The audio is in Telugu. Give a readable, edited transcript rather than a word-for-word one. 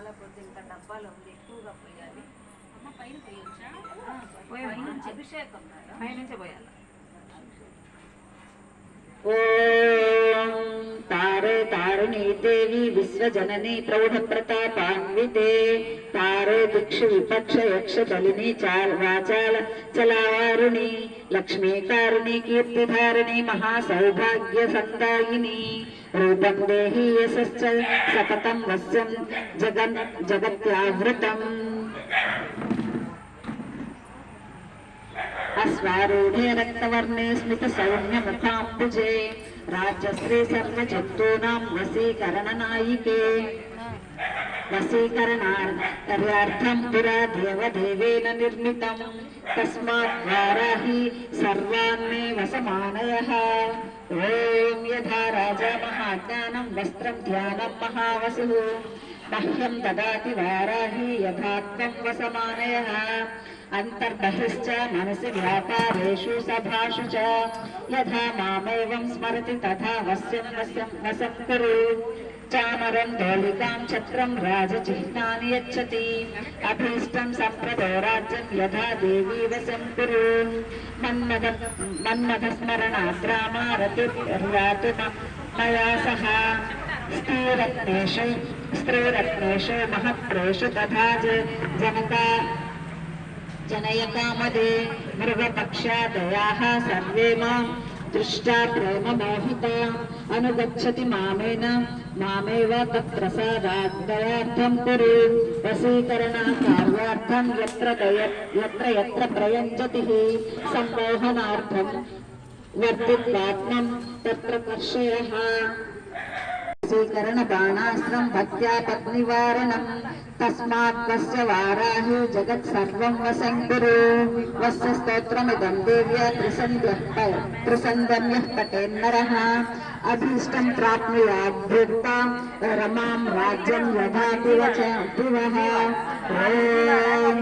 చాలా పొద్దు ఇంకా డబ్బాలో ఉంది, ఎక్కువగా పోయాలి. పైన పోయొచ్చా? అభిషేకం పైనుంచే పోయాలి. ఓం తారే తారిణీ దేవి విశ్వజననీ ప్రౌఢ ప్రతాపాన్వితే తారే దిక్షు విపక్ష యక్ష బలిని వాచాల చలావారుణి లక్ష్మీకారిణి కీర్తిధారిణి మహాసౌభాగ్య సందాయిని రూపం దేహి యశశ్చ సతతం వస్యం జగత్యావృతం అశ్వారూఢే రక్తవర్ణే స్మిత సౌమ్య ముఖాంబుజే రాజ్యశ్రీ సర్వజంతూనాం వశీకరణనాయికే వశీకరణార్థం పురా దేవదేవేన నిర్మితం తస్మాత్ వారాహి సర్వాన్నే వసమానయః. ఓం యథా రాజా మహాజ్ఞానం వస్త్రం ధ్యానం మహావసుః మహ్యం దదాతి వారాహి యథాత్వం వసమానయః. అంతర్బహిశ్చ మనసి వ్యాపారేషు సభాషు చ యథా మామేవం స్మరతి తథా వశం కురు. చామరం దోళికాం ఛత్రం రాజచిహ్నాని యచ్చతి అభీష్టం సంప్రదో రాజ్యం యథా దేవీ వశం కురు. మన్మథ స్మరణాద్రామారతిర్యాతు మయా సహ స్త్రీరత్నేషు మహత్రేషు తథా జనయకామదే మృగపక్షాదయాః సర్వే మాం దృష్టా ప్రేమ మోహితా అనుగచ్చతి మామేవ తత్ప్రసాదార్థం కురు. వశీకరణ కార్యార్థం యత్ర ప్రయంజతి సంమోహనార్థం వర్తిత్వాత్మం తత్ర కర్షయః. వశీకరణ బాణాస్త్రం భక్త్యా తన్నివారణం తస్మాత్ వస్య వారాహి జగత్ సర్వం వశం కురు. వస్య స్తోత్రమిదం దేవ్యా త్రిసందమ్యః పఠేన్నరః అభీష్టం ప్రాప్నుయాద్భుక్తా రమాం రాజ్యం యథా దివః. ఓం